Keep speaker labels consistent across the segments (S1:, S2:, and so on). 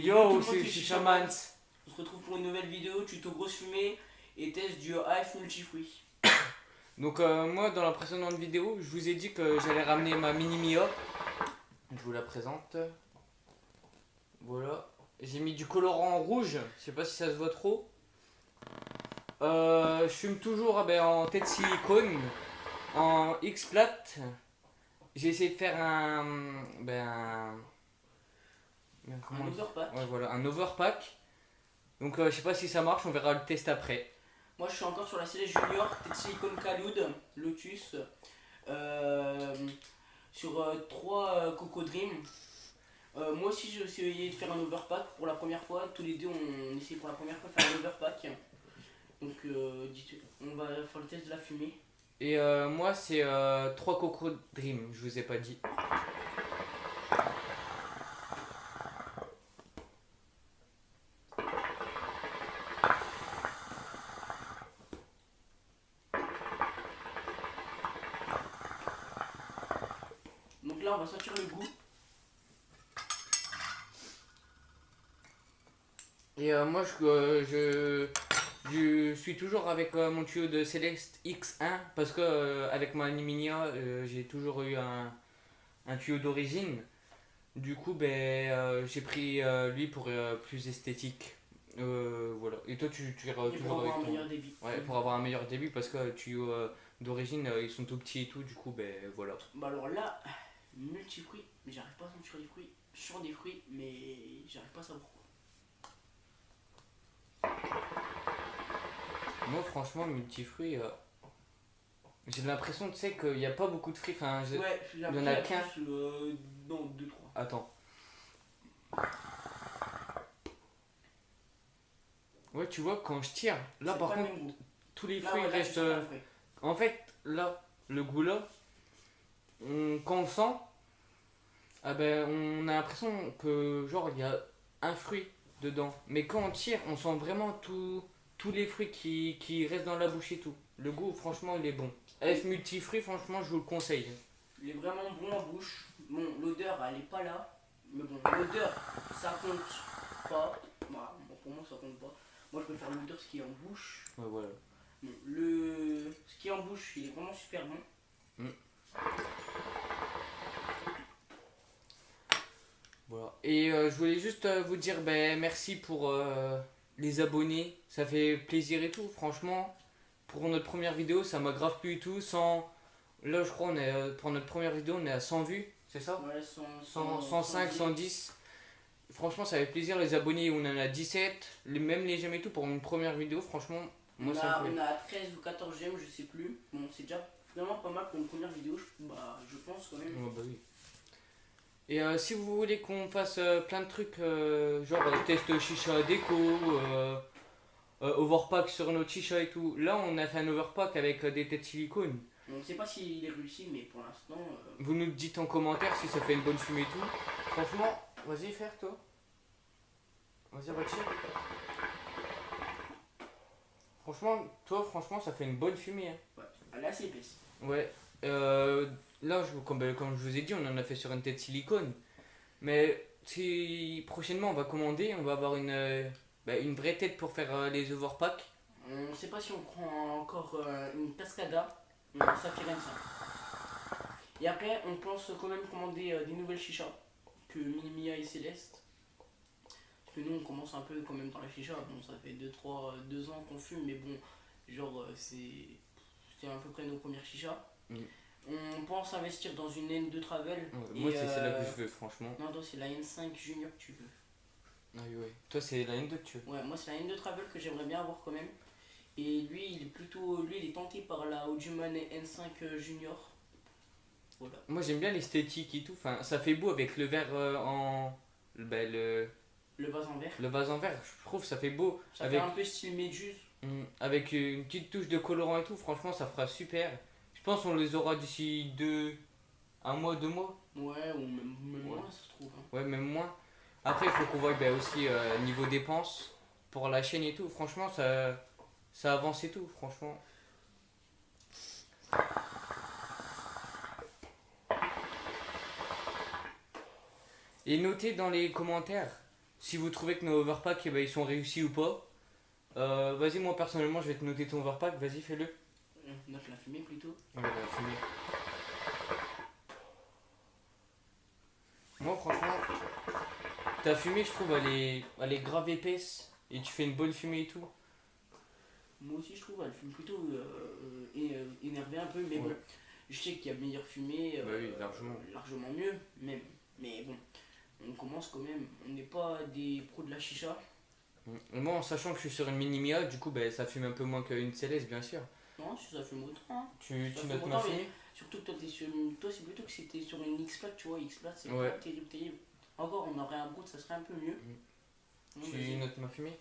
S1: Yo,
S2: Tout le monde,
S1: c'est
S2: c'est
S1: Shishamans.
S2: On se retrouve pour une nouvelle vidéo, tuto grosse fumée et test du AF multifruit.
S1: Donc moi dans la précédente vidéo je vous ai dit que j'allais ramener ma mini Mia. Je vous la présente. Voilà. J'ai mis du colorant en rouge, je sais pas si ça se voit trop. Je fume toujours en tête silicone, en X plate. J'ai essayé de faire
S2: Un overpack.
S1: Ouais, voilà, un overpack. Donc je sais pas si ça marche, on verra le test après.
S2: Moi je suis encore sur la série Junior, tête silicone Kaloud, Lotus. euh, sur 3 Coco Dream. Moi aussi j'ai essayé de faire un overpack pour la première fois. Tous les deux on essaye pour la première fois de faire un overpack. Donc on va faire le test de la fumée.
S1: Et moi c'est 3 Coco Dream, je vous ai pas dit.
S2: Donc là on va sentir le goût.
S1: Et moi je suis toujours avec mon tuyau de Celeste X1 parce que avec ma Niminia j'ai toujours eu un tuyau d'origine. Du coup j'ai pris lui pour plus esthétique. Voilà. Et toi tu iras
S2: Et pour
S1: toujours avec
S2: avoir un
S1: ton...
S2: meilleur débit.
S1: Ouais, pour avoir un meilleur débit parce que tuyaux d'origine ils sont tout petits et tout, du coup voilà.
S2: Bah alors là, multifruits, mais j'arrive pas à sentir les fruits. Je sens des fruits, mais j'arrive pas à savoir quoi.
S1: Moi franchement multifruits j'ai l'impression tu sais qu'il n'y a pas beaucoup de fruits. Enfin,
S2: Ouais,
S1: il y en a qu'un.
S2: Non, 2-3.
S1: Attends. Ouais, tu vois, quand je tire, là
S2: C'est
S1: par
S2: pas le
S1: contre,
S2: même goût.
S1: tous les
S2: Là,
S1: fruits
S2: ouais, là, tu
S1: restent.
S2: sens pas le fruit.
S1: En fait, là, le goût là, quand on le sent, on a l'impression que, genre, il y a un fruit dedans. Mais quand on tire, on sent vraiment tous les fruits qui restent dans la bouche et tout. Le goût, franchement, il est bon. F multifruit, franchement, je vous le conseille.
S2: Il est vraiment bon en bouche. Bon, l'odeur, elle est pas là. Mais bon, l'odeur, ça compte pas. Bah, bon, pour moi, ça compte pas. Moi, je préfère l'odeur, ce qui est en bouche.
S1: Ouais, voilà.
S2: Bon, ce qui est en bouche, il est vraiment super bon.
S1: Voilà. Et je voulais juste vous dire merci pour les abonnés. Ça fait plaisir et tout. Franchement, pour notre première vidéo, ça m'a grave plu et tout. Là, je crois, pour notre première vidéo, on est à 100 vues, c'est ça?
S2: Ouais,
S1: 105, 110. Franchement, ça fait plaisir. Les abonnés, on en a 17. Même les j'aime et tout pour une première vidéo, franchement, moi ça me plaît.
S2: On a 13 ou 14 j'aime, je sais plus. Bon, c'est déjà vraiment pas mal pour une première vidéo, je pense quand même.
S1: Ouais, bah oui. Et si vous voulez qu'on fasse plein de trucs, genre test chicha déco, overpack sur notre chicha et tout, là on a fait un overpack avec des têtes silicone.
S2: On sait pas s'il est réussi, mais pour l'instant.
S1: Vous nous dites en commentaire si ça fait une bonne fumée et tout. Franchement, vas-y faire toi. Vas-y Bachir. Franchement, ça fait une bonne fumée. Hein.
S2: Ouais, elle est assez épaisse.
S1: Ouais. Là, comme je vous ai dit, on en a fait sur une tête silicone. Mais si prochainement on va commander, on va avoir une vraie tête pour faire les overpacks.
S2: On sait pas si on prend encore une Cascada, une Saphir M5. Et après, on pense quand même commander des nouvelles chichas que Minimia et Céleste. Parce que nous, on commence un peu quand même dans la chicha. Bon, ça fait 2 ans qu'on fume, mais bon, genre, c'est à peu près nos premières chichas. On pense investir dans une N2 Travel.
S1: Ouais, moi, c'est celle-là que je veux, franchement.
S2: Non, toi, c'est la N5 Junior que tu veux.
S1: Ah oui, ouais. Toi, c'est la N2 que tu veux.
S2: Ouais, moi, c'est la N2 Travel que j'aimerais bien avoir quand même. Et lui, il est tenté par la Audioman N5 Junior. Voilà.
S1: Moi, j'aime bien l'esthétique et tout. Enfin, ça fait beau avec le verre
S2: Le vase en verre.
S1: le vase en verre. Je trouve ça fait beau.
S2: Ça fait un peu style Méduse.
S1: Avec une petite touche de colorant et tout. Franchement, ça fera super. Je pense qu'on les aura d'ici 1 mois, 2 mois.
S2: Ouais, ou même
S1: Ouais.
S2: moins, ça se trouve. Hein.
S1: Ouais, même moins. Après, il faut qu'on voit aussi niveau dépenses pour la chaîne et tout. Franchement, ça avance et tout, franchement. Et notez dans les commentaires si vous trouvez que nos overpacks, eh ben, ils sont réussis ou pas. Vas-y, moi personnellement, je vais te noter ton overpack, vas-y, fais-le.
S2: Note la fumée plutôt.
S1: Ouais, la fumée. Moi, franchement, ta fumée, je trouve, elle est grave épaisse et tu fais une bonne fumée et tout.
S2: Moi aussi, je trouve, elle fume plutôt énervée un peu, mais
S1: Ouais.
S2: bon, je sais qu'il y a meilleure fumée,
S1: Bah oui, largement.
S2: largement mieux, même. Mais bon, on commence quand même, on n'est pas des pros de la chicha.
S1: Et moi, en sachant que je suis sur une mini Mia, du coup, ben, ça fume un peu moins qu'une Céleste, bien sûr.
S2: Non, si ça fume autant, hein.
S1: Tu
S2: Ça fume
S1: notes ma
S2: autant, mais
S1: fumée?
S2: surtout que toi, c'est plutôt que c'était sur une X-Plat, tu vois, X-Plat, c'est
S1: Ouais.
S2: pas terrible, terrible. Encore, on aurait un brut, ça serait un peu mieux. Donc,
S1: Tu
S2: vas-y.
S1: notes ma fumée?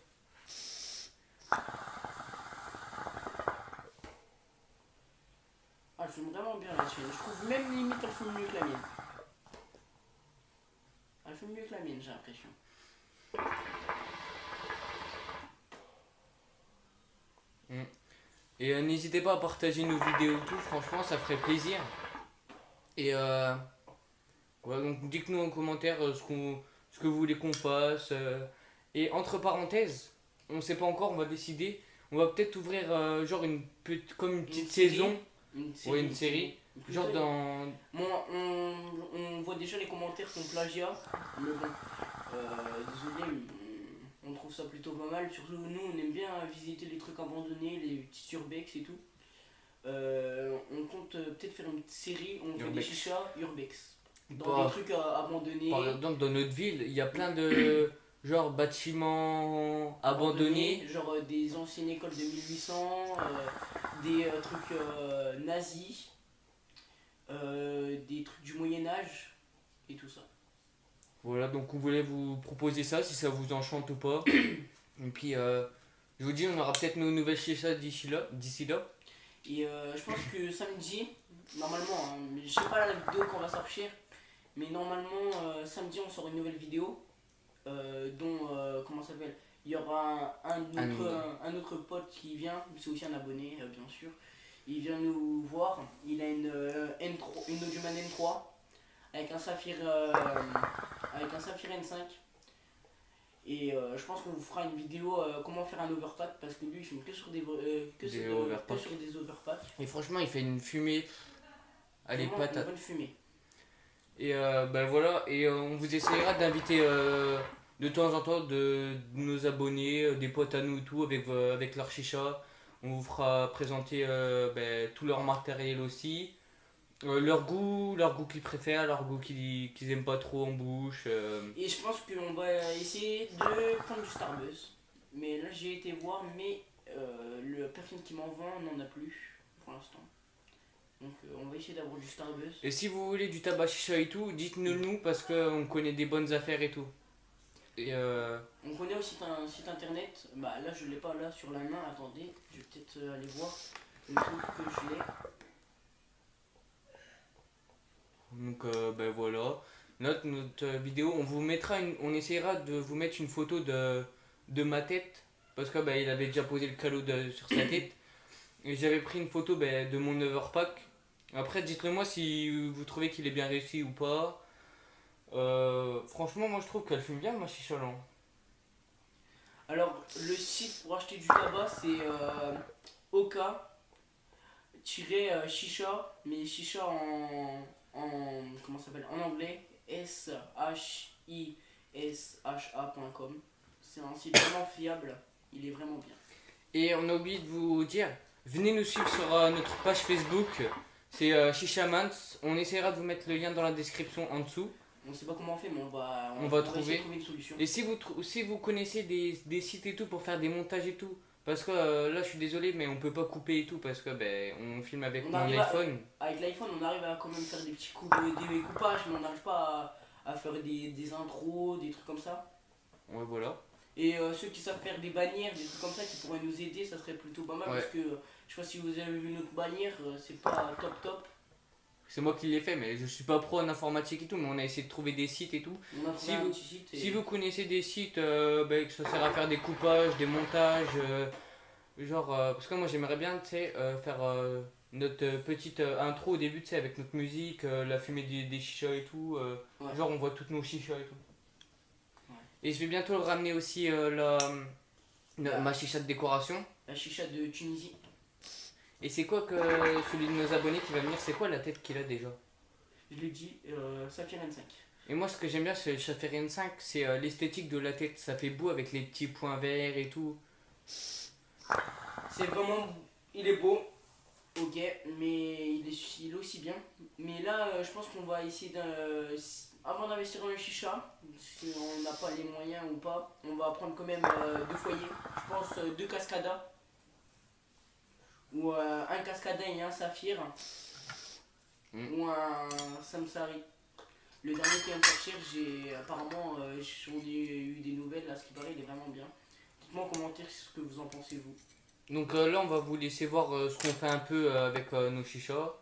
S2: Ah, elle fume vraiment bien la tienne. Je trouve même limite elle fume mieux que la mienne. Elle fume mieux que la mienne, j'ai l'impression.
S1: Et n'hésitez pas à partager nos vidéos et tout, franchement, ça ferait plaisir. Et ouais, donc dites-nous en commentaire ce que vous voulez qu'on fasse. Et entre parenthèses, on sait pas encore, on va décider. On va peut-être ouvrir genre comme une petite
S2: série.
S1: saison.
S2: Une
S1: Ouais, une série.
S2: Plutôt,
S1: Genre dans.
S2: Moi, on voit déjà les commentaires qu'on plagiat, mais bon, désolé, on trouve ça plutôt pas mal. Surtout nous, on aime bien visiter les trucs abandonnés, les petits urbex et tout. On compte peut-être faire une série, on fait des
S1: Urbex.
S2: chichas urbex. Dans
S1: Bah,
S2: des trucs abandonnés.
S1: Par exemple, dans notre ville, il y a plein de genre bâtiments abandonnés.
S2: Genre des anciennes écoles de 1800, des trucs nazis, des trucs du Moyen-Âge et tout ça.
S1: Voilà, donc on voulait vous proposer ça, si ça vous enchante ou pas. Et puis, je vous dis, on aura peut-être nos nouvelles chichas d'ici là.
S2: Et je pense que samedi, normalement, hein, mais je sais pas la vidéo qu'on va sortir, mais normalement, samedi, on sort une nouvelle vidéo dont, comment ça s'appelle, il y aura un autre pote qui vient, c'est aussi un abonné, bien sûr. Il vient nous voir, il a une Audioman N3 avec un Saphir N5. Et je pense qu'on vous fera une vidéo comment faire un overpack parce que lui il filme que sur des overpacks.
S1: Et franchement, il fait une fumée. Elle est
S2: Vraiment une
S1: patate.
S2: bonne fumée.
S1: Et ben voilà, et on vous essayera d'inviter de temps en temps de nos abonnés, des potes à nous et tout, avec leur chicha. On vous fera présenter ben, tout leur matériel aussi. Leur goût qu'ils préfèrent, leur goût qu'ils aiment pas trop en bouche.
S2: Et je pense qu'on va essayer de prendre du Starbuzz. Mais là j'ai été voir, mais la personne qui m'en vend n'en a plus pour l'instant. Donc on va essayer d'avoir du Starbuzz.
S1: Et si vous voulez du tabac chicha et tout, dites-nous nous parce qu'on connaît des bonnes affaires et tout. Et
S2: On connaît aussi un site internet. Bah là je l'ai pas là sur la main. Attendez, je vais peut-être aller voir le truc que je l'ai.
S1: donc ben voilà. Notre vidéo, on essaiera de vous mettre une photo de ma tête parce que ben, il avait déjà posé le calot sur sa tête. Et j'avais pris une photo ben, de mon overpack. Après, dites-le moi si vous trouvez qu'il est bien réussi ou pas. Franchement, moi je trouve qu'elle fume bien ma chicha là.
S2: Alors le site pour acheter du tabac c'est Oka-chicha, mais chicha en comment ça s'appelle en anglais SHISHA.com. C'est un site vraiment fiable, il est vraiment bien.
S1: Et on a oublié de vous dire, venez nous suivre sur notre page Facebook. C'est Shishamans. On essaiera de vous mettre le lien dans la description en dessous.
S2: On sait pas comment on fait, mais on va
S1: trouver.
S2: essayer de trouver une solution.
S1: Et si vous connaissez des sites et tout pour faire des montages et tout, parce que là je suis désolé, mais on peut pas couper et tout parce que ben, on filme avec
S2: On
S1: mon
S2: arrive
S1: iPhone.
S2: Avec l'iPhone, on arrive à quand même faire des petits des coupages, mais on n'arrive pas à faire des intros, des trucs comme ça.
S1: Ouais, voilà.
S2: Et ceux qui savent faire des bannières, des trucs comme ça, qui pourraient nous aider, ça serait plutôt pas mal.
S1: Ouais.
S2: Parce que je sais pas si vous avez vu notre bannière, c'est pas top.
S1: C'est moi qui l'ai fait, mais je suis pas pro en informatique et tout, mais on a essayé de trouver des sites et tout.
S2: On a trouvé un petit site.
S1: Si vous connaissez des sites ben, que ça sert à faire des coupages, des montages, genre, parce que moi j'aimerais bien, tu sais, faire notre petite intro au début, tu sais, avec notre musique, la fumée des chichas et tout,
S2: Ouais.
S1: genre on voit toutes nos chichas et tout.
S2: Ouais.
S1: Et je vais bientôt le ramener aussi ma chicha de décoration.
S2: La chicha de Tunisie.
S1: Et c'est quoi que celui de nos abonnés qui va venir, c'est quoi la tête qu'il a déjà?
S2: Je l'ai dit, Saphir N5.
S1: Et moi ce que j'aime bien sur le Saphir N5, c'est l'esthétique de la tête. Ça fait beau avec les petits points verts et tout.
S2: C'est vraiment. Il est beau, ok, mais il est aussi bien. Mais là, je pense qu'on va essayer avant d'investir dans le chicha, si on n'a pas les moyens ou pas, on va prendre quand même deux foyers. Je pense deux cascadas, ou un cascada et un saphir, ou un samsari. Le dernier qui vient de sortir, apparemment, j'en ai eu des nouvelles, là, ce qui paraît, il est vraiment bien. Dites-moi en commentaire ce que vous en pensez, vous.
S1: Donc là on va vous laisser voir ce qu'on fait un peu avec nos chichas.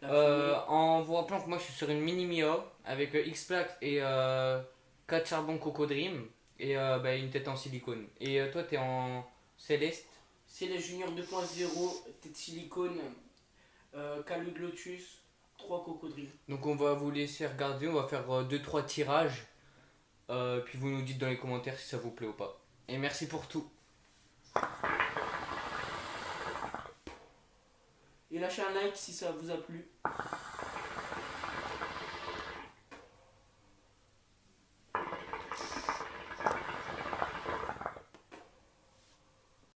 S2: La fumée.
S1: En vous rappelant que moi je suis sur une mini Mia avec X-Plaque et 4 charbons Coco Dream et une tête en silicone. Et toi t'es en céleste.
S2: C'est les Junior 2.0, tête de silicone, Calu de Lotus, 3 cocodrilles.
S1: Donc on va vous laisser regarder, on va faire 2-3 tirages. Puis vous nous dites dans les commentaires si ça vous plaît ou pas. Et merci pour tout.
S2: Et lâchez un like si ça vous a plu.